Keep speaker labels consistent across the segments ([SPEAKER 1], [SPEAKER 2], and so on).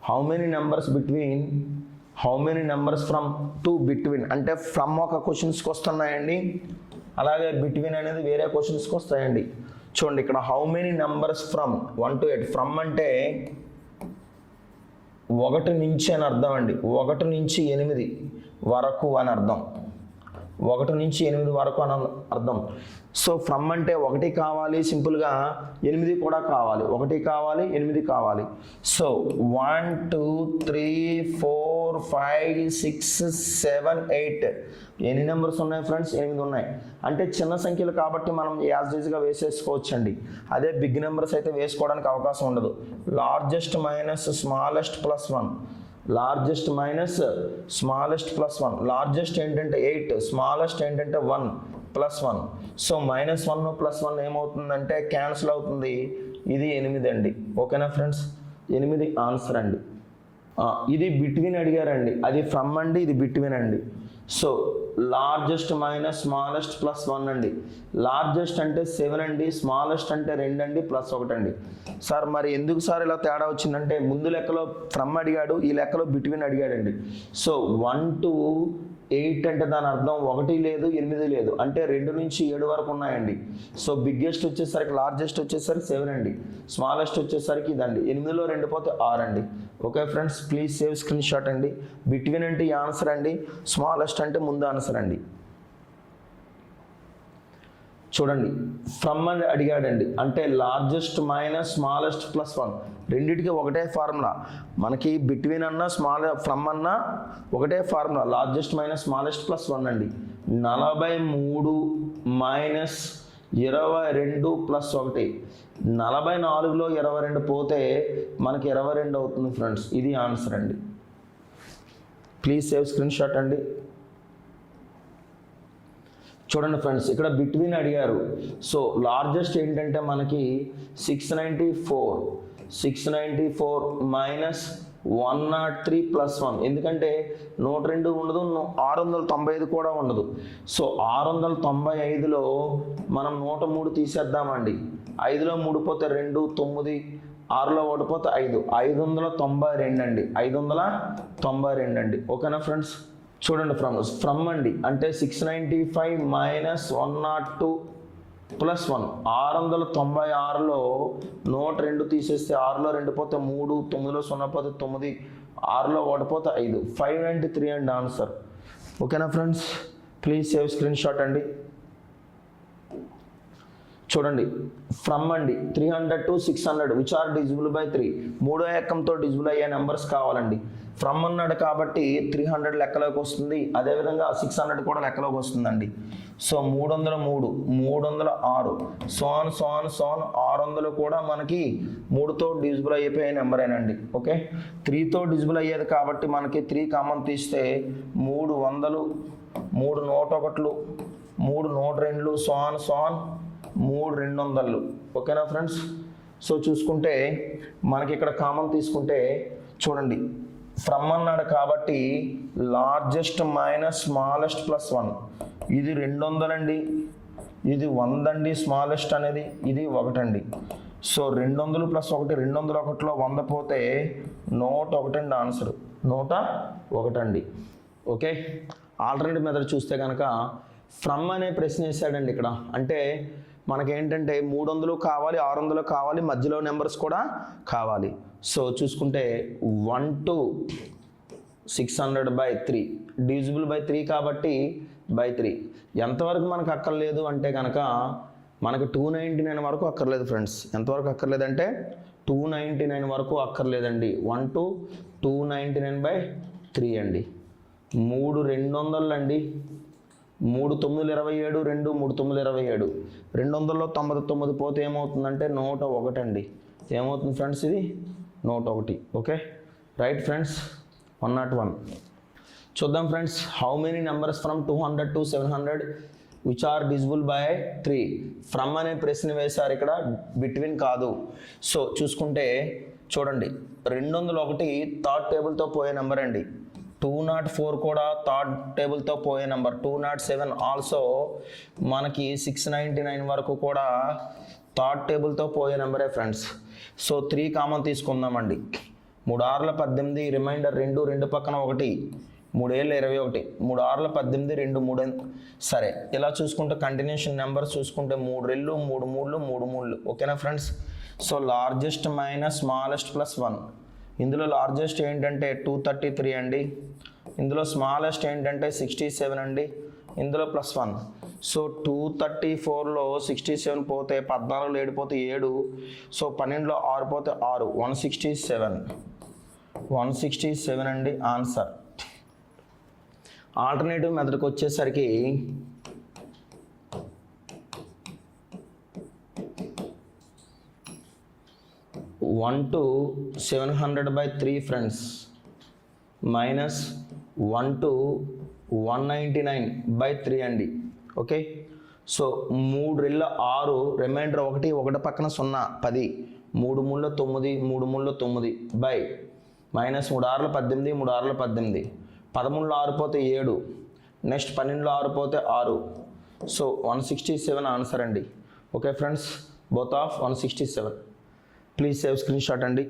[SPEAKER 1] How many numbers between, how many numbers from to between అంటే from ఒక క్వశ్చన్స్కి వస్తున్నాయండి, అలాగే బిట్వీన్ అనేది వేరే క్వశ్చన్స్కి వస్తాయండి. చూడండి ఇక్కడ how many numbers from 1 to 8. From అంటే 1 నుంచి అని అర్థం అండి, 1 నుంచి 8 వరకు అని అర్థం, 1 నుంచి 8 వరకు అని అర్థం. సో ఫ్రమ్ అంటే 1 కావాలి సింపుల్గా, 8 కూడా కావాలి, 1 కావాలి 8 కావాలి. సో 1 2 3 4 5 6 7 8 ఎన్ని నెంబర్స్ ఉన్నాయి ఫ్రెండ్స్? 8 ఉన్నాయి. అంటే చిన్న సంఖ్యలు కాబట్టి మనం యాజ్ ఈజ్గా వేసేసుకోవచ్చు అండి. అదే బిగ్ నెంబర్స్ అయితే వేసుకోవడానికి అవకాశం ఉండదు. Largest minus smallest plus 1, largest minus smallest plus 1. Largest ఏంటంటే 8, స్మాలెస్ట్ ఏంటంటే 1 ప్లస్ 1. సో -1 ప్లస్ 1 ఏమవుతుందంటే క్యాన్సిల్ అవుతుంది. ఇది 8 అండి. ఓకేనా ఫ్రెండ్స్? 8 ఆన్సర్ అండి. ఇది బిట్వీన్ అడిగారండి, అది ఫ్రమ్ అండి, ఇది బిట్వీన్ అండి. So largest minus smallest plus 1 అండి. లార్జెస్ట్ అంటే 7 అండి, స్మాలెస్ట్ అంటే 2 అండి, ప్లస్ 1 అండి. సార్ మరి ఎందుకు సార్ ఇలా తేడా వచ్చిందంటే ముందు లెక్కలో ఫ్రమ్ అడిగాడు, ఈ లెక్కలో బిట్వీన్ అడిగాడండి. సో 1 to 8 అంటే దాని అర్థం 1 లేదు 8 లేదు, అంటే 2 నుంచి 7 వరకు ఉన్నాయండి. సో బిగ్గెస్ట్ వచ్చేసరికి లార్జెస్ట్ వచ్చేసరికి 7 అండి, స్మాలెస్ట్ వచ్చేసరికి ఇదండి. 8లో 2 పోతే 6 అండి. Okay friends, please save screen shot అండి. బిట్వీన్ అంటే ఈ ఆన్సర్ అండి, స్మాలెస్ట్ అంటే ముందు ఆన్సర్ అండి. చూడండి ఫ్రమ్ అని అడిగాడండి, అంటే లార్జెస్ట్ మైనస్ స్మాలెస్ట్ ప్లస్ 1 రెండింటికి ఒకటే ఫార్ములా. మనకి బిట్వీన్ అన్నా ఫ్రమ్ అన్నా ఒకటే formula, largest minus smallest plus 1 అండి. 43 మైనస్ 22 ప్లస్ 1. 44లో 22 పోతే మనకి 22 అవుతుంది ఫ్రెండ్స్. ఇది ఆన్సర్ అండి. ప్లీజ్ సేవ్ స్క్రీన్ షాట్ అండి. చూడండి ఫ్రెండ్స్, ఇక్కడ బిట్వీన్ అడిగారు. సో లార్జెస్ట్ ఏంటంటే మనకి 694 మైనస్ 103 ప్లస్ 1. ఎందుకంటే 102 ఉండదు, 695 కూడా ఉండదు. సో 695లో మనం 103 తీసేద్దామండి. 5లో 3 పోతే 2, 9, 6లో 1 పోతే 5, 592 అండి. 592 అండి. ఓకేనా ఫ్రెండ్స్? చూడండి ఫ్రమ్ అండి, అంటే 695 మైనస్ 102 ప్లస్ 1. 696లో 102 తీసేస్తే 6లో 2 పోతే 3, 9లో 0 పోతే 9, 6లో 1 పోతే 5, 593 అండి ఆన్సర్. ఓకేనా friends? Please save screen shot అండి. చూడండి ఫ్రమ్ అండి 300 to 600 which are divisible by 3. 3వ ఎక్కంతో డివిజిబుల్ అయ్యే నెంబర్స్ కావాలండి. ఫ్రమ్ అన్నాడు కాబట్టి 300 లెక్కలోకి వస్తుంది, అదేవిధంగా 600 కూడా లెక్కలోకి వస్తుందండి. సో 303, 306 సోన్ 600 కూడా మనకి 3తో డివిజిబుల్ అయిపోయే నెంబరేనండి. ఓకే, 3తో డివిజిబుల్ అయ్యేది కాబట్టి మనకి 3 కామన్ తీస్తే 300, 3 101, 3 102 సోన్ 3 200. ఓకేనా ఫ్రెండ్స్? సో చూసుకుంటే మనకి ఇక్కడ కామన్ తీసుకుంటే చూడండి ఫ్రమ్ అన్నాడు కాబట్టి లార్జెస్ట్ మైనస్ స్మాలెస్ట్ ప్లస్ 1. ఇది 200 అండి, ఇది 100 అండి. స్మాలెస్ట్ అనేది ఇది 1 అండి. సో 200 ప్లస్ 1, 201లో 100 పోతే 101 అండి ఆన్సర్. 101 అండి. ఓకే, ఆల్టర్నేటివ్ మెథడ్ చూస్తే కనుక ఫ్రమ్ అనే ప్రశ్న వేసాడండి ఇక్కడ. అంటే మనకేంటంటే 300 కావాలి, 600 కావాలి, మధ్యలో నెంబర్స్ కూడా కావాలి. సో చూసుకుంటే 1 to 600 by 3 డివిజిబుల్ బై 3 కాబట్టి బై 3. ఎంతవరకు మనకు అక్కర్లేదు అంటే కనుక మనకు 299 వరకు అక్కర్లేదు ఫ్రెండ్స్. ఎంతవరకు అక్కర్లేదంటే 299 వరకు అక్కర్లేదండి. 1 to 299 by 3 అండి. 3 200 అండి. 3 9 27, 2 3 9 27. 200లో 99 పోతే ఏమవుతుందంటే 101 అండి. ఏమవుతుంది ఫ్రెండ్స్? ఇది 101. Okay right friends, 101. చూద్దాం friends, how many numbers from 200 to 700 which are divisible by 3. From అనే ప్రశ్న వేశారు ఇక్కడ, బిట్వీన్ కాదు. సో చూసుకుంటే చూడండి 201 థర్డ్ టేబుల్తో పోయే నెంబర్ అండి. 204 కూడా థర్డ్ టేబుల్తో పోయే నెంబర్. 207 ఆల్సో మనకి 699 వరకు కూడా థర్డ్ టేబుల్తో పోయే నెంబరే ఫ్రెండ్స్. సో 3 కామన్ తీసుకుందామండి. 3 6 18, రిమైండర్ 2, 2 పక్కన 1, 3 7 21, 3 6 18, 2 3. సరే, ఇలా చూసుకుంటే కంటిన్యూషన్ నెంబర్స్ చూసుకుంటే 3 2 3 3 3 3. ఓకేనా friends? So largest minus smallest plus 1. ఇందులో లార్జెస్ట్ ఏంటంటే 233 అండి, ఇందులో స్మాలెస్ట్ ఏంటంటే 67 అండి, ఇందులో ప్లస్ 1. సో 234లో 67 పోతే 14లో 7 పోతే 7, సో 12లో 6 పోతే 6, 167 అండి ఆన్సర్. ఆల్టర్నేటివ్ మెథడ్కి వచ్చేసరికి 1 to 700/3 ఫ్రెండ్స్, మైనస్ 1 to 199/3 అండి. ఓకే, సో 3 2 6, రిమైండర్ 1, 1 పక్కన 0 10, 3 3 9, 3 3 9 బై మైనస్ 3 6 18, 3 6 18, 13లో 6 పోతే 7, నెక్స్ట్ 12లో 6 పోతే 6, సో 167 ఆన్సర్ అండి. Okay friends, both of 167. Please save screen shot అండి.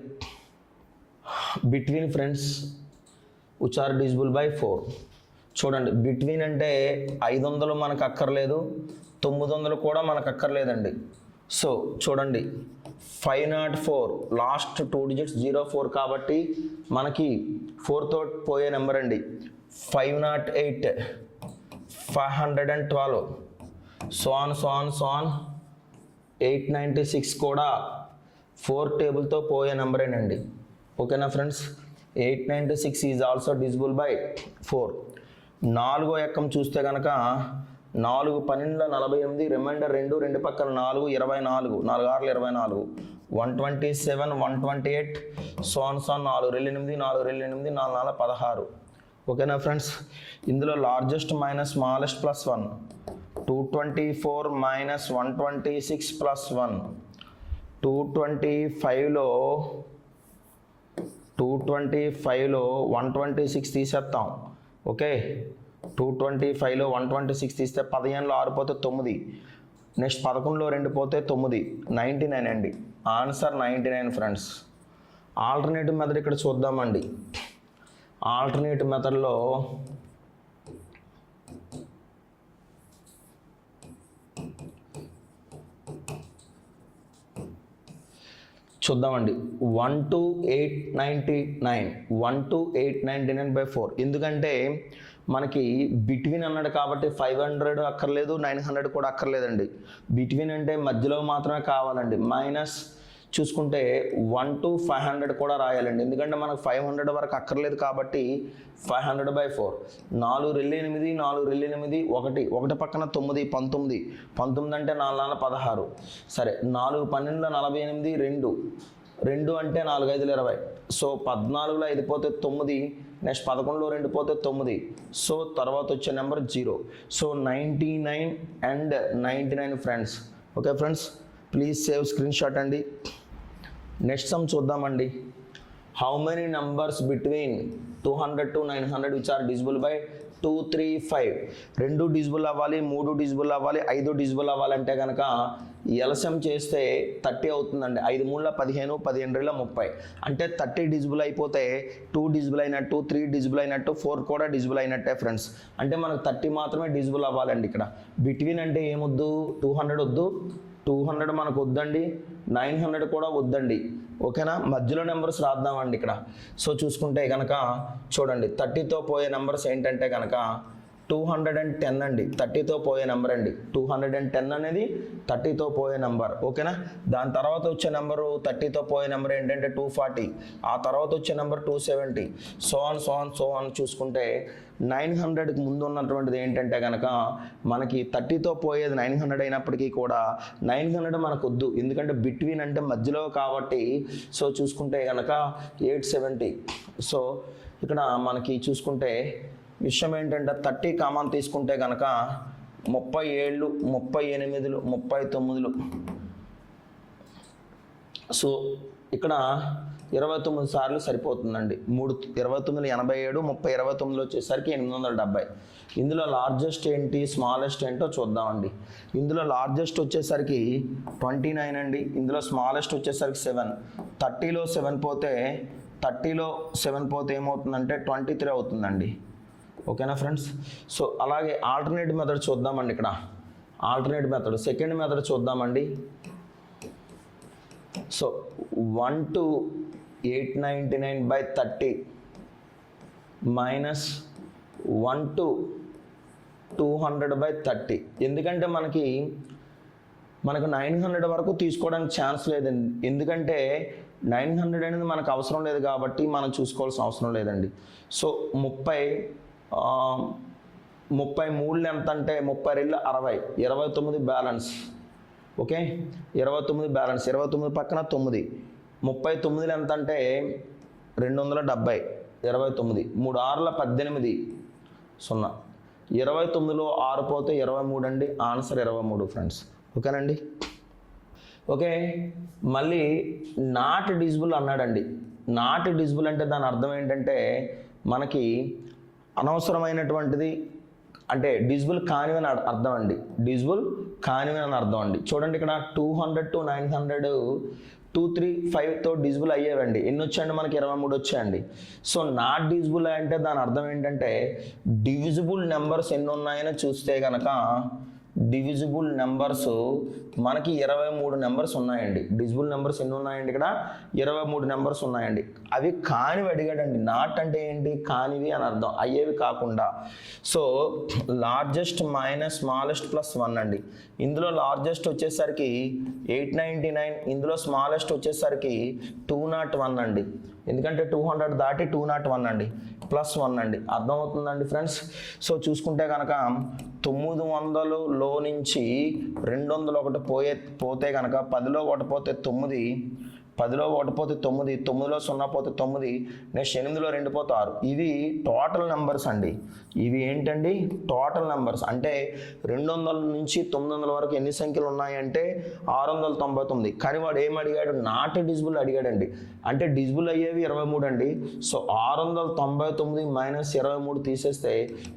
[SPEAKER 1] Between friends which are divisible by 4. చూడండి, బిట్వీన్ అంటే 500 మనకు అక్కర్లేదు, 900 కూడా మనకు అక్కర్లేదండి. సో చూడండి, 504 లాస్ట్ 2 digits 04 కాబట్టి మనకి 4తో పోయే నెంబర్ అండి. 508, 512, సో ఆన్ 896 కూడా 4 టేబుల్తో పోయే నెంబరేనండి. ఓకేనా friends? 896 is also divisible by 4. 4వ ఎక్కం చూస్తే కనుక 4 12 48, రిమైండర్ 2, 2 పక్కన 4 24, 4 6 24, 127 128, సో ఆన్ 4 2 8, 4 2 8, 4 4 16. ఓకేనా ఫ్రెండ్స్? ఇందులో largest minus smallest plus 1, 224 minus 126 plus 1, 225లో 126 తీసేస్తాం. ఓకే, 225లో 126 తీస్తే 15లో 6 పోతే 9, నెక్స్ట్ 11లో 2 పోతే 9, 99 అండి ఆన్సర్. 99 ఫ్రెండ్స్. ఆల్టర్నేటివ్ మెథడ్ ఇక్కడ చూద్దామండి. ఆల్టర్నేటివ్ మెథడ్లో చూద్దామండి. 1 to 899, 1 to 899/4. ఎందుకంటే మనకి బిట్వీన్ అన్నాడు కాబట్టి 500 అక్కర్లేదు, 900 కూడా అక్కర్లేదండి. బిట్వీన్ అంటే మధ్యలో మాత్రమే కావాలండి. మైనస్ చూసుకుంటే 1 to 500 కూడా రాయాలండి, ఎందుకంటే మనకు 500 వరకు అక్కర్లేదు కాబట్టి 500/4. 4 2 8, 4 2 8, 1 పక్కన 9 19, 19 అంటే 4 4 16. సరే, 4 12 48, 2 అంటే 4 5 20, సో 14లో 5 పోతే 9, నెక్స్ట్ 11లో 2 పోతే 9, సో తర్వాత వచ్చే number 0. So 99 and 99 friends. Okay friends, please save screen shot అండి. నెక్స్ట్ సమ్ చూద్దామండి. How many numbers between 200 to 900 which are divisible by 2 3 5. 2 divisible అవ్వాలి, 3 డివిజిబుల్ అవ్వాలి, 5 డివిజిబుల్ అవ్వాలంటే కనుక ఎల్సిఎం చేస్తే 30 అవుతుందండి. 5 3 15, 15 30, అంటే 30 డివిజిబుల్ అయిపోతే 2 డివిజిబుల్ అయినట్టు, 3 డివిజిబుల్ అయినట్టు, 4 కూడా డివిజిబుల్ అయినట్టే ఫ్రెండ్స్. అంటే మనకు 30 మాత్రమే డివిజిబుల్ అవ్వాలండి. ఇక్కడ బిట్వీన్ అంటే ఏమొద్దు, 200 వద్దు, 200 మనకు వద్దండి, 900 కూడా వద్దండి. ఓకేనా? మధ్యలో నెంబర్స్ రాద్దామండి ఇక్కడ. సో చూసుకుంటే కనుక చూడండి, 30తో పోయే నెంబర్స్ ఏంటంటే కనుక 210 అండి. 30తో పోయే నెంబర్ అండి. 210 అనేది 30తో పోయే నెంబర్. ఓకేనా? దాని తర్వాత వచ్చే నెంబరు 30తో పోయే నెంబర్ ఏంటంటే 240, ఆ తర్వాత వచ్చే నెంబర్ 270, సో ఆన్ చూసుకుంటే 900కి ముందు ఉన్నటువంటిది ఏంటంటే కనుక మనకి 30తో పోయేది 900 అయినప్పటికీ కూడా 900 మనకు వద్దు, ఎందుకంటే బిట్వీన్ అంటే మధ్యలో కాబట్టి. సో చూసుకుంటే కనుక 870. సో ఇక్కడ మనకి చూసుకుంటే విషయం ఏంటంటే 30 కామన్ తీసుకుంటే కనుక 37, 38, 39. సో ఇక్కడ 29 సార్లు సరిపోతుందండి. 3 29 87, 30 29 వచ్చేసరికి 870. ఇందులో లార్జెస్ట్ ఏంటి, స్మాలెస్ట్ ఏంటో చూద్దామండి. ఇందులో లార్జెస్ట్ వచ్చేసరికి 29 అండి. ఇందులో స్మాలెస్ట్ వచ్చేసరికి 7. 30లో 7 పోతే 30లో 7 పోతే ఏమవుతుందంటే 23 అవుతుందండి. ఓకేనా ఫ్రెండ్స్? సో అలాగే ఆల్టర్నేట్ మెథడ్ చూద్దామండి. ఇక్కడ ఆల్టర్నేట్ మెథడ్ సెకండ్ మెథడ్ చూద్దామండి. So 1 to 899/30 minus 1 to 200/30. ఎందుకంటే మనకు 900 వరకు తీసుకోవడానికి ఛాన్స్ లేదండి. ఎందుకంటే 900 అనేది మనకు అవసరం లేదు కాబట్టి మనం చూసుకోవాల్సిన అవసరం లేదండి. సో 33 ఎంత అంటే 30 60, 29 బ్యాలెన్స్. ఓకే, 29 బ్యాలెన్స్, 29 పక్కన 9, 39 ఎంత అంటే 270, 29, 3 6 18, 0, 29లో 6 పోతే 23 అండి. Answer 23 friends. ఓకేనండి? ఓకే, మళ్ళీ నాట్ డిజిబుల్ అన్నాడండి. నాట్ డిజిబుల్ అంటే దాని అర్థం ఏంటంటే మనకి అనవసరమైనటువంటిది అంటే డిజిబుల్ కానివని అర్థం అండి. డిజిబుల్ కానివని అని అర్థం అండి. చూడండి ఇక్కడ 200 to 900 2 3 5తో డిజిబుల్ అయ్యేవండి. ఎన్ని వచ్చాయండి? మనకి 23 వచ్చాయండి. సో నాట్ డిజిబుల్ అంటే దాని అర్థం ఏంటంటే డివిజిబుల్ నెంబర్స్ ఎన్ని ఉన్నాయని చూస్తే కనుక డివిజిబుల్ నెంబర్స్ మనకి 23 నెంబర్స్ ఉన్నాయండి. డివిజిబుల్ నెంబర్స్ ఎన్ని ఉన్నాయండి? ఇక్కడ 23 నెంబర్స్ ఉన్నాయండి. అవి కానివి అడిగాడండి. నాట్ అంటే ఏంటి? కానివి అని అర్థం, అయ్యేవి కాకుండా. So largest minus smallest plus 1 అండి. ఇందులో లార్జెస్ట్ వచ్చేసరికి 899, ఇందులో స్మాలెస్ట్ వచ్చేసరికి 201 అండి. ఎందుకంటే 200 దాటి 201 అండి, ప్లస్ 1 అండి. అర్థమవుతుందండి ఫ్రెండ్స్? సో చూసుకుంటే కనుక 900లో నుంచి 201 పోతే కనుక 10లో 1 పోతే 9, 10లో 1 పోతే 9, 9లో 0 పోతే 9, నెక్స్ట్ 8లో 2 పోతే 6. ఇవి టోటల్ నెంబర్స్ అండి. ఇవి ఏంటండి? Total numbers. అంటే 200 నుంచి 900 వరకు ఎన్ని సంఖ్యలు ఉన్నాయంటే 699. కానీ వాడు ఏం అడిగాడు? నాట్ డిజిబుల్ అడిగాడండి. అంటే డిజిబుల్ అయ్యేవి 23 అండి. సో 699 మైనస్ 23 తీసేస్తే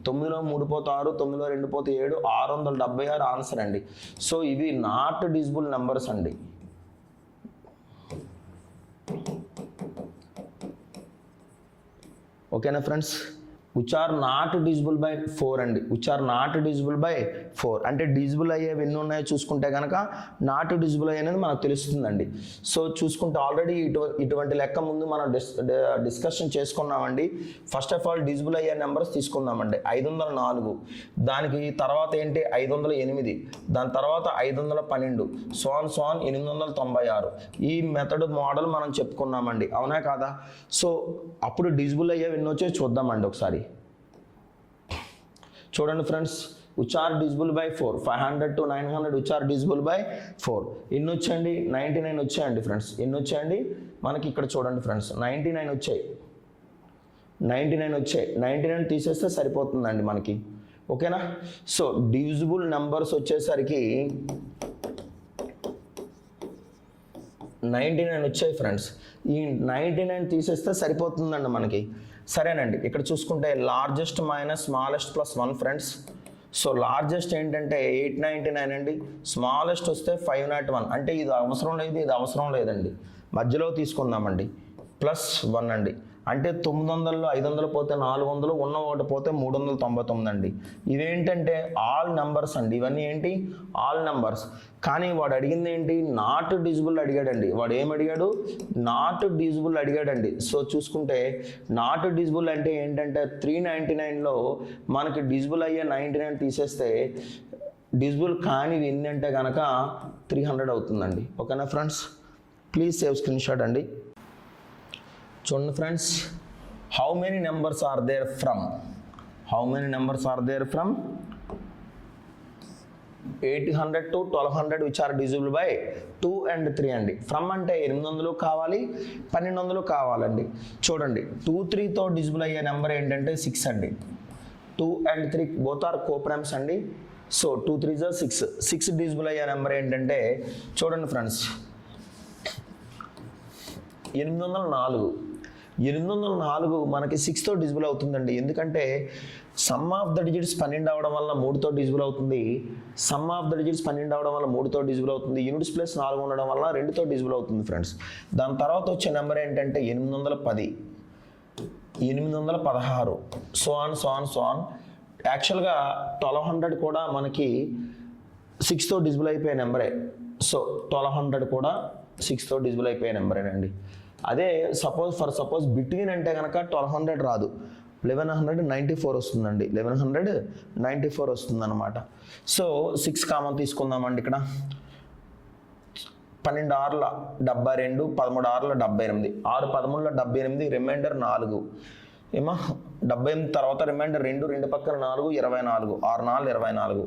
[SPEAKER 1] 9లో 3 పోతే 6, 9లో 2 పోతే 7, 676 ఆన్సర్ అండి. సో ఇవి నాట్ డిజిబుల్ నెంబర్స్ అండి. ఓకేనా friends? Which are not divisible by 4 అండి. Which are not divisible by 4 అంటే డిజిబుల్ అయ్యేవి ఎన్ని ఉన్నాయో చూసుకుంటే కనుక నాట్ డిజిబుల్ అయ్యేది మనకు తెలుస్తుందండి. సో చూసుకుంటే ఆల్రెడీ ఇటువంటి లెక్క ముందు మనం డిస్కషన్ చేసుకున్నామండి. ఫస్ట్ ఆఫ్ ఆల్ డిజిబుల్ అయ్యే నెంబర్స్ తీసుకుందామండి. 504, దానికి తర్వాత ఏంటి 508, దాని తర్వాత 512, సోన్ 896. ఈ మెథడ్ మోడల్ మనం చెప్పుకున్నామండి. అవునా కాదా? సో అప్పుడు డిజిబుల్ అయ్యేవి ఎన్ని వచ్చాయో చూద్దామండి ఒకసారి. చూడండి friends, which are divisible by 4, 500 to 900 which are divisible by 4. ఎన్ని వచ్చాయండి? 99 వచ్చాయండి ఫ్రెండ్స్. ఎన్ని వచ్చాయండి మనకి? ఇక్కడ చూడండి ఫ్రెండ్స్, 99 వచ్చాయి. 99 వచ్చాయి. 99 తీసేస్తే సరిపోతుందండి మనకి. ఓకేనా? సో డివిజిబుల్ నెంబర్స్ వచ్చేసరికి 99 వచ్చాయి ఫ్రెండ్స్. ఈ 99 తీసేస్తే సరిపోతుందండి మనకి. సరేనండి, ఇక్కడ చూసుకుంటే largest minus smallest plus 1 friends. So largest ఏంటంటే 899 అండి. స్మాలెస్ట్ వస్తే 501. అంటే ఇది అవసరం లేదు, ఇది అవసరం లేదండి, మధ్యలో తీసుకుందామండి. ప్లస్ 1 అండి. అంటే 900లో 500 పోతే 400, ఉన్న 1 పోతే 399 అండి. ఇవేంటంటే ఆల్ నెంబర్స్ అండి. ఇవన్నీ ఏంటి? All numbers. కానీ వాడు అడిగింది ఏంటి? నాట్ డిజిబుల్ అడిగాడండి. వాడు ఏం అడిగాడు? నాట్ డిజిబుల్ అడిగాడండి. సో చూసుకుంటే నాట్ డిజిబుల్ అంటే ఏంటంటే 399లో మనకి డిజిబుల్ అయ్యే 99 తీసేస్తే డిజిబుల్ కానివి ఎన్ని అంటే కనుక 300 అవుతుందండి. ఓకేనా friends? Please save screen shot అండి. చూడండి friends, how many numbers are there from 800 to 1200 which are divisible by 2 and 3 అండి. ఫ్రమ్ అంటే 800 కావాలి, 1200 కావాలండి. చూడండి 2 3తో డిజిబుల్ అయ్యే నెంబర్ ఏంటంటే 6 అండి. 2 and 3 బోత్ ఆర్ కోప్రైమ్స్ అండి. So 2 3s 6. 6 డిజిబుల్ అయ్యే నెంబర్ ఏంటంటే చూడండి ఫ్రెండ్స్ 804. 804 మనకి 6తో డిజిబుల్ అవుతుందండి. ఎందుకంటే సమ్ ఆఫ్ ద డిజిట్స్ 12 అవడం వల్ల 3తో డిజిబుల్ అవుతుంది. సమ్ ఆఫ్ ద డిజిట్స్ 12 అవడం వల్ల 3తో డిజిబుల్ అవుతుంది. యూనిట్స్ ప్లస్ 4 ఉండడం వల్ల 2తో డిజిబుల్ అవుతుంది ఫ్రెండ్స్. దాని తర్వాత వచ్చే నెంబర్ ఏంటంటే 810, 816, సో ఆన్. యాక్చువల్గా 1200 కూడా మనకి 6తో డిజిబుల్ అయిపోయే నెంబరే. సో 1200 కూడా 6తో డిజిబుల్ అయిపోయే నెంబరేనండి. అదే సపోజ్ బిట్వీన్ అంటే కనుక 1200 రాదు, 1194 వస్తుందండి. 1194 వస్తుంది అనమాట. సో 6 కామన్ తీసుకుందామండి. ఇక్కడ 12 ఆరుల 72, 13 ఆరుల 78, 6 13ల 78, రిమైండర్ 4 ఏమో 78 తర్వాత రిమైండర్ 2 పక్కన 4, 24, 6 4 24.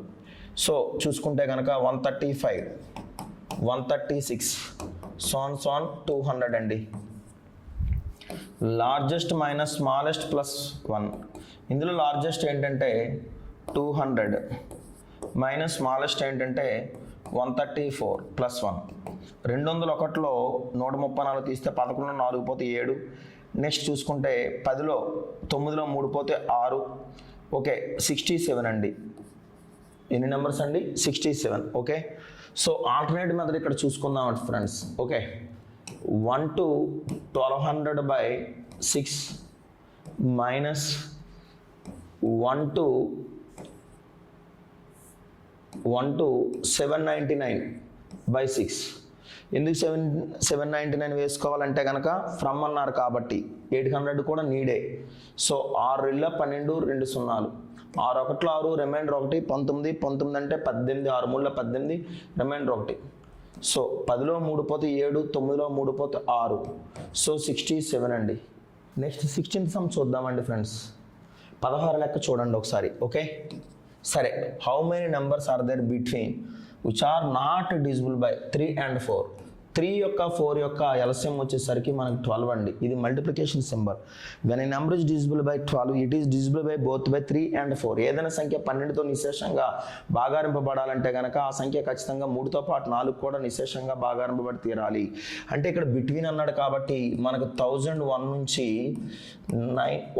[SPEAKER 1] సో చూసుకుంటే కనుక 135, 136, సోన్ 200 అండి. Largest minus smallest plus 1. ఇందులో లార్జెస్ట్ ఏంటంటే 200 మైనస్ స్మాలెస్ట్ ఏంటంటే 134 ప్లస్ 1. 201లో 134 తీస్తే 11లో 4 పోతే 7. నెక్స్ట్ చూసుకుంటే 10లో 9లో 3 పోతే 6. ఓకే 67 అండి. ఎన్ని నెంబర్స్ అండి? 67. ఓకే, సో ఆల్టర్నేట్ మెథడ్ ఇక్కడ చూసుకుందాం friends. Okay, 1 to 1200/6 minus 1 to 799/6. ఎందుకు 799 వేసుకోవాలంటే కనుక ఫ్రమ్ అన్నారు కాబట్టి 800 కూడా నీడే. సో 6 2 12, 2 0, 6 1 6, రిమైండర్ 1, 19, 19 అంటే 18, 6 3 18, రిమైండర్ 1. సో 10లో 3 పోతే 7, 9లో 3 పోతే 6. సో 67 అండి. నెక్స్ట్ 16th సమ్ చూద్దామండి ఫ్రెండ్స్. 16 లెక్క చూడండి ఒకసారి. ఓకే సరే, how many numbers are there between which are not divisible by 3 and 4. 3 యొక్క 4 యొక్క ఎల్సిఎం వచ్చేసరికి మనకి 12 అండి. ఇది multiplication symbol. When a number is divisible by 12 it is divisible by both by 3 and 4. ఏదైనా సంఖ్య 12తో నిశేషంగా భాగారింపబడాలంటే కనుక ఆ సంఖ్య ఖచ్చితంగా 3తో పాటు 4 కూడా నిశేషంగా భాగారింపబడి తీరాలి. అంటే ఇక్కడ బిట్వీన్ అన్నాడు కాబట్టి మనకు 1001 నుంచి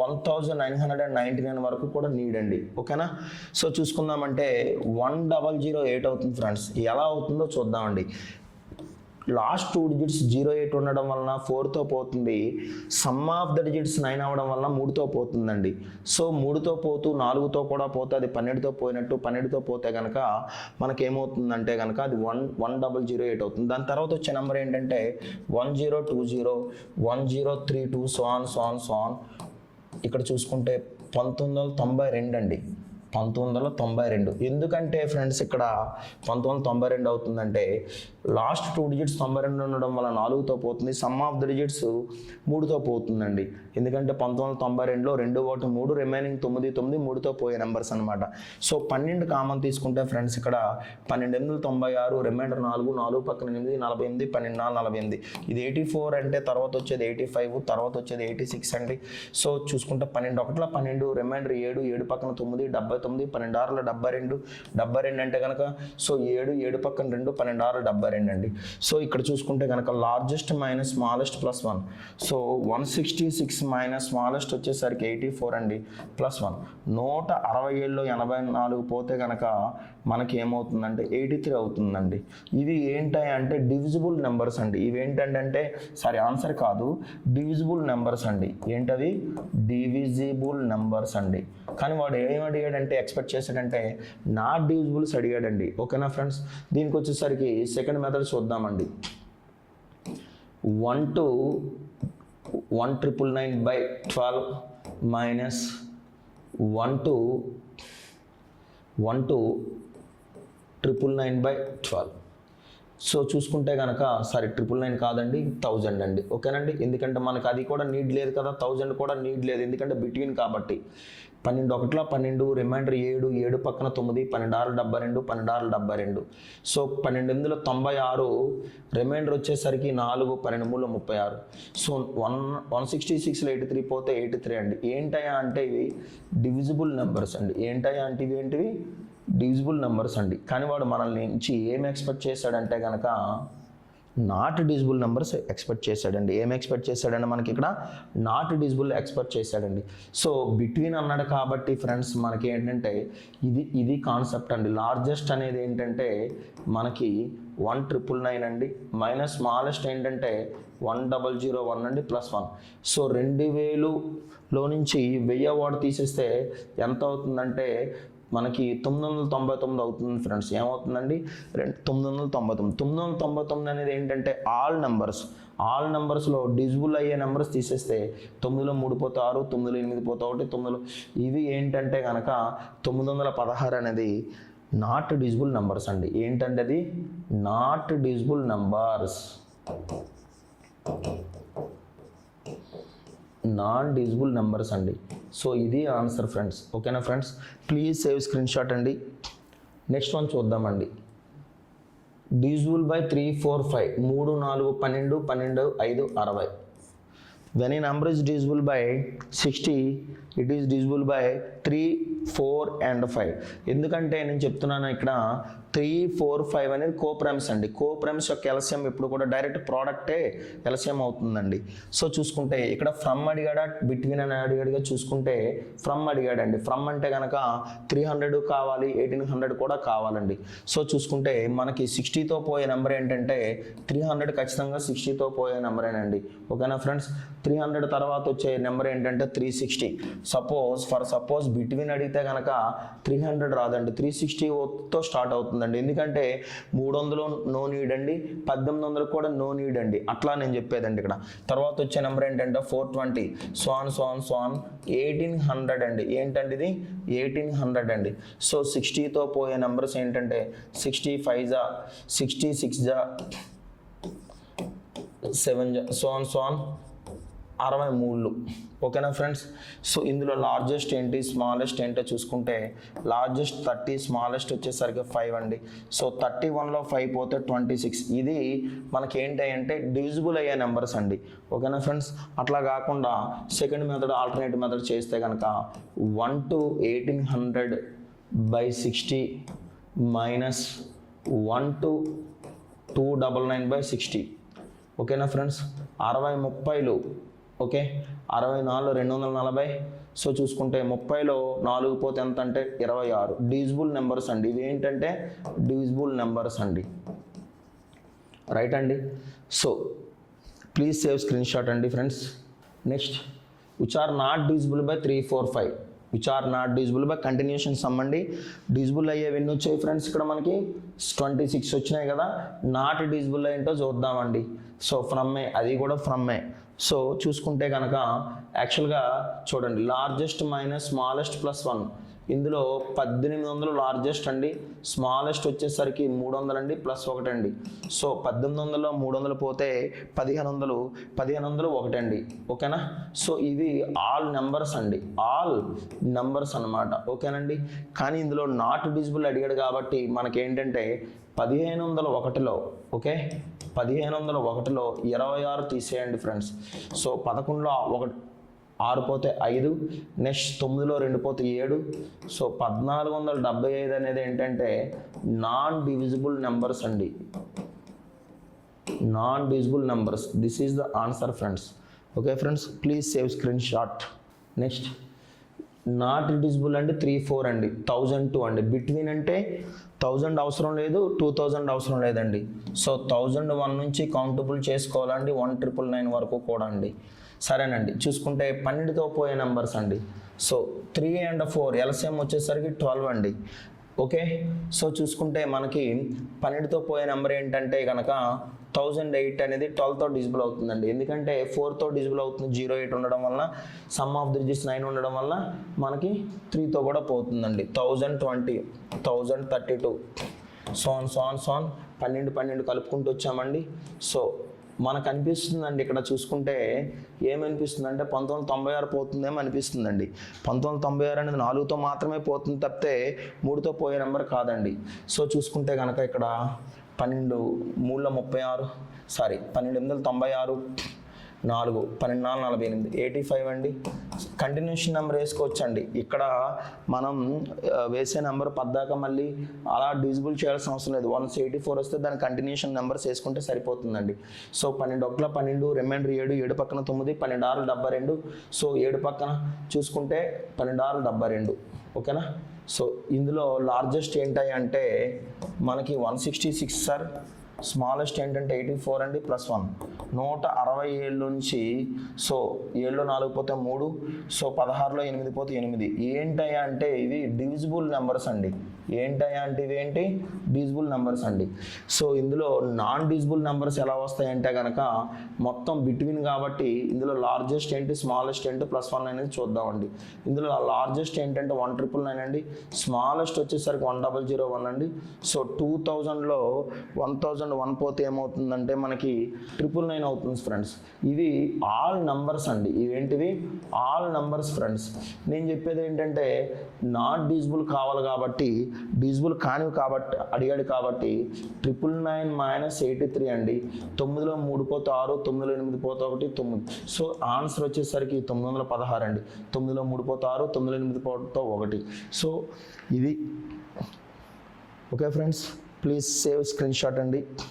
[SPEAKER 1] 1999 వరకు కూడా నీడ్ అండి. ఓకేనా, సో చూసుకుందామంటే 1008 అవుతుంది ఫ్రెండ్స్. ఎలా అవుతుందో చూద్దామండి. లాస్ట్ 2 డిజిట్స్ 08 ఉండడం వలన 4తో పోతుంది. సమ్ ఆఫ్ ద డిజిట్స్ 9 అవ్వడం వలన 3తో పోతుందండి. సో 3తో పోతూ 4తో కూడా పోతే అది 12తో పోయినట్టు. 12తో పోతే కనుక మనకేమవుతుందంటే కనుక అది 1008 అవుతుంది. దాని తర్వాత వచ్చే నెంబర్ ఏంటంటే 1020, 1032, సో ఆన్. ఇక్కడ చూసుకుంటే 1992 అండి. 1992. ఎందుకంటే ఫ్రెండ్స్ ఇక్కడ 1992 అవుతుందంటే లాస్ట్ 2 డిజిట్స్ 92 ఉండడం వల్ల 4తో పోతుంది. సమ్ ఆఫ్ ద డిజిట్స్ 3తో పోతుందండి. ఎందుకంటే 1992లో 2 1 3, రిమైనింగ్ 9 9, 3తో పోయే నెంబర్స్ అనమాట. సో 12 కామన్ తీసుకుంటే ఫ్రెండ్స్ ఇక్కడ 12 8 96, రిమైండర్ 4 4 పక్కన 8 48, 12 4 48. ఇది 84 అంటే తర్వాత వచ్చేది 85, తర్వాత వచ్చేది 86 అండి. సో చూసుకుంటే 12 1 12, రిమైండర్ 7 7 పక్కన 9 79, 12 6 72, 72 అంటే కనుక సో 7 7 పక్కన 2, 12 6 72 అండి. సో ఇక్కడ చూసుకుంటే కనుక largest minus smallest plus 1. So 166 minus smallest వచ్చేసరికి 84 అండి ప్లస్ 1. 167లో 84 పోతే కనుక మనకి ఏమవుతుందంటే 83 అవుతుందండి. ఇవి ఏంటంటే డివిజిబుల్ నెంబర్స్ అండి. ఇవి ఏంటంటే సారీ ఆన్సర్ కాదు, డివిజిబుల్ నెంబర్స్ అండి. ఏంటవి? డివిజిబుల్ నెంబర్స్ అండి. కానీ వాడు ఏం అడిగాడంటే ఎక్స్పెక్ట్ చేశాడంటే నాట్ డివిజిబుల్స్ అడిగాడండి. ఓకేనా ఫ్రెండ్స్, దీనికి వచ్చేసరికి సెకండ్ మెథడ్ చూద్దామండి. 1,999/12 మైనస్ 1,999/12. సో చూసుకుంటే కనుక సారీ 999 కాదండి, 1000 అండి. ఓకేనండి, ఎందుకంటే మనకు అది కూడా నీడ్ లేదు కదా, 1000 కూడా నీడ్ లేదు ఎందుకంటే బిట్వీన్ కాబట్టి. 12 1 12, రిమైండర్ 7 7 పక్కన 9, 12 6 72, 12 6 72. సో 12 8 96, రిమైండర్ వచ్చేసరికి 4 12 3 36. సో 166లో 83 పోతే 83 అండి. ఏంటయ్యా అంటే ఇవి డివిజిబుల్ నెంబర్స్ అండి. ఏంటయ్యా అంటే ఇవి ఏంటివి? డివిజిబుల్ నెంబర్స్ అండి. కానీ వాడు మనల్ని నుంచి ఏం ఎక్స్పెక్ట్ చేశాడంటే కనుక నాట్ డిజిబుల్ నెంబర్స్ ఎక్స్పెక్ట్ చేశాడండి. ఏం ఎక్స్పెక్ట్ చేశాడండి మనకి ఇక్కడ నాట్ డిజిబుల్ ఎక్స్పెక్ట్ చేశాడండి. సో బిట్వీన్ అన్నాడు కాబట్టి ఫ్రెండ్స్ మనకి ఏంటంటే ఇది కాన్సెప్ట్ అండి. లార్జెస్ట్ అనేది ఏంటంటే మనకి 1999 అండి, మైనస్ స్మాలెస్ట్ ఏంటంటే 1001 అండి, +1. సో 2000లో నుంచి 1000 వాడు తీసేస్తే ఎంత అవుతుందంటే మనకి 999 అవుతుంది ఫ్రెండ్స్. ఏమవుతుందండి 999 అనేది ఏంటంటే ఆల్ నెంబర్స్లో డిజిబుల్ అయ్యే నెంబర్స్ తీసేస్తే 9లో 3 పోతే 6, 9లో 8 పోతే 1, 9లో ఇవి ఏంటంటే కనుక 916 అనేది నాట్ డిజిబుల్ నెంబర్స్ అండి. ఏంటంటే అది not divisible numbers, non divisible numbers అండి. సో ఇది ఆన్సర్ ఫ్రెండ్స్. ఓకేనా friends, please save screen shot అండి. నెక్స్ట్ వన్ చూద్దామండి. Divisible by 3, 4, 5 3, 4, 12, 12, 5, 60. When a number is divisible by 60, it is divisible by 3, 4 and 5. ఎందుకంటే నేను చెప్తున్నాను ఇక్కడ 3, 4, 5 అనేది కోప్రైమ్స్ అండి. కోప్రైమ్స్ యొక్క ఎల్సిఎం ఎప్పుడు కూడా డైరెక్ట్ ప్రోడక్టే ఎల్సిఎం అవుతుందండి. సో చూసుకుంటే ఇక్కడ ఫ్రమ్ అడిగాడా బిట్వీన్ అని అడిగాడుగా, చూసుకుంటే ఫ్రమ్ అడిగాడండి. ఫ్రమ్ అంటే కనుక 300 కావాలి, 1800 కూడా కావాలండి. సో చూసుకుంటే మనకి 60తో పోయే నెంబర్ ఏంటంటే 300 ఖచ్చితంగా 60తో పోయే నెంబరేనండి. ఓకేనా ఫ్రెండ్స్, 300 తర్వాత వచ్చే నెంబర్ ఏంటంటే 360. సపోజ్ బిట్వీన్ అడిగితే కనుక 300 రాదండి, 360తో స్టార్ట్ అవుతుందండి. ఎందుకంటే 300 నో నీడ్ అండి, 1800 కూడా నో నీడ్ అండి. అట్లా నేను చెప్పేదండి. ఇక్కడ తర్వాత వచ్చే నెంబర్ ఏంటంటే 420 సో ఆన్ 1800 అండి. ఏంటండి ఇది 1800 అండి. సో 60తో పోయే నెంబర్స్ ఏంటంటే 65 జా, 66 జా, 7 జా, సో ఆన్ 63. ఓకేనా ఫ్రెండ్స్. సో ఇందులో లార్జెస్ట్ ఏంటి స్మాలెస్ట్ ఏంటో చూసుకుంటే లార్జెస్ట్ 30, స్మాలెస్ట్ వచ్చేసరికి 5 అండి. సో 31లో 5 పోతే 26. ఇది మనకి ఏంటి అంటే డివిజిబుల్ అయ్యే నెంబర్స్ అండి. ఓకేనా ఫ్రెండ్స్, అట్లా కాకుండా సెకండ్ మెథడ్ ఆల్టర్నేటివ్ మెథడ్ చేస్తే కనుక 1 to 1800/60 మైనస్ 1 to 299/60. ఓకేనా ఫ్రెండ్స్, 60 30లు. ఓకే, 64 240. సో చూసుకుంటే 30లో 4 పోతే ఎంత అంటే 26. డివిజిబుల్ నెంబర్స్ అండి. ఇవి ఏంటంటే డివిజిబుల్ నెంబర్స్ అండి. రైట్ అండి. So please save screen shot అండి friends. Next, which are not divisible by 3, 4, 5. Which are not divisible by continuation sum అండి. డివిజిబుల్ అయ్యేవి ఎన్ని వచ్చాయి ఫ్రెండ్స్? ఇక్కడ మనకి 26 వచ్చినాయి కదా. నాట్ డివిజిబుల్ ఏంటో చూద్దామండి. సో ఫ్రమ్మే, అది కూడా ఫ్రమ్మే. సో చూసుకుంటే కనుక యాక్చువల్గా చూడండి, లార్జెస్ట్ మైనస్ స్మాలెస్ట్ +1. ఇందులో 1800 లార్జెస్ట్ అండి, స్మాలెస్ట్ వచ్చేసరికి 300 అండి, +1 అండి. సో 1800లో 300 పోతే 1500, 1500 1 అండి. ఓకేనా. సో ఇవి ఆల్ నెంబర్స్ అండి, ఆల్ నెంబర్స్ అన్నమాట. ఓకేనండి. కానీ ఇందులో నాట్ డివిజిబుల్ అడిగాడు కాబట్టి మనకేంటంటే 1501లో, ఓకే 1501లో 26 తీసేయండి ఫ్రెండ్స్. సో 11లో 6 పోతే 5, నెక్స్ట్ 9లో 2 పోతే 7. సో 1475 అనేది ఏంటంటే నాన్ డివిజిబుల్ నెంబర్స్ అండి, non divisible numbers. This is the answer friends. Okay friends, please save screen shot. Next, not divisible అంటే 3, 4 అండి, 1002 అండి. బిట్వీన్ అంటే 1000 అవసరం లేదు, 2000 అవసరం లేదండి. సో 1001 నుంచి కౌంటబుల్ చేసుకోవాలండి 1999 వరకు కూడా అండి. సరేనండి. చూసుకుంటే 12తో పోయే నెంబర్స్ అండి. సో 3 and 4 ఎల్సిఎం వచ్చేసరికి 12 అండి. ఓకే. సో చూసుకుంటే మనకి 12తో పోయే నెంబర్ ఏంటంటే కనుక 1008 అనేది 12తో డిజిబుల్ అవుతుందండి. ఎందుకంటే 4తో డిజిబుల్ అవుతుంది, 08 ఉండడం వల్ల, సమ్ ఆఫ్ ది డిజిట్స్ 9 ఉండడం వల్ల మనకి 3తో కూడా పోతుందండి. 1020, 1032 సో ఆన్ 12 కలుపుకుంటూ వచ్చామండి. సో మనకు అనిపిస్తుందండి ఇక్కడ చూసుకుంటే ఏమనిపిస్తుందంటే 1996 పోతుందేమో అనిపిస్తుందండి. 1996 అనేది 4తో మాత్రమే పోతుంది తప్పితే 3తో పోయే నెంబర్ కాదండి. సో చూసుకుంటే కనుక ఇక్కడ 12 3లో 36, 12 8 96, 4 12 4 48 85 అండి. కంటిన్యూషన్ నెంబర్ వేసుకోవచ్చండి. ఇక్కడ మనం వేసే నెంబర్ పద్దాక మళ్ళీ అలా డివిజిబుల్ చేయాల్సిన అవసరం లేదు. 184 వస్తే దాని కంటిన్యూషన్ నెంబర్స్ వేసుకుంటే సరిపోతుందండి. సో 12 1 12, రిమైండర్ 7, 7 పక్కన 9, 12 6 72. సో 7 పక్కన చూసుకుంటే 12 6 72. ఓకేనా. సో ఇందులో లార్జెస్ట్ ఏంటి అంటే మనకి 166 సార్. స్మాలెస్ట్ ఏంటంటే 84 అండి ప్లస్ 1 167 నుంచి. సో 7లో 4 పోతే 3. సో 16లో 8 పోతే 8. ఏంటయ్యా అంటే ఇవి డివిజిబుల్ నెంబర్స్ అండి. ఏంటయ్యా అంటే ఇవేంటి డివిజిబుల్ నెంబర్స్ అండి. సో ఇందులో నాన్ డివిజిబుల్ నెంబర్స్ ఎలా వస్తాయంటే కనుక మొత్తం బిట్వీన్ కాబట్టి ఇందులో లార్జెస్ట్ ఏంటి స్మాలెస్ట్ ఏంటి ప్లస్ 1 అనేది చూద్దామండి. ఇందులో లార్జెస్ట్ ఏంటంటే 1999 అండి. స్మాలెస్ట్ వచ్చేసరికి 1001 అండి. సో 2000లో 1001 పోతే ఏమవుతుందంటే మనకి 999 అవుతుంది ఫ్రెండ్స్. ఇవి ఆల్ నంబర్స్ అండి. ఇవేంటివి ఆల్ నంబర్స్ ఫ్రెండ్స్. నేను చెప్పేది ఏంటంటే నాట్ డివిజిబుల్ కావాలి కాబట్టి డివిజిబుల్ కానివి కాబట్టి అడిగాడు కాబట్టి 999 - 83 అండి. 9లో 3 పోతే 6, 9లో 8 పోతే 1, 9. సో ఆన్సర్ వచ్చేసరికి 916 అండి. 9లో 3 పోతే 6, 9లో 8 పోతే 1. సో ఇది okay friends, please save screen shot అండి.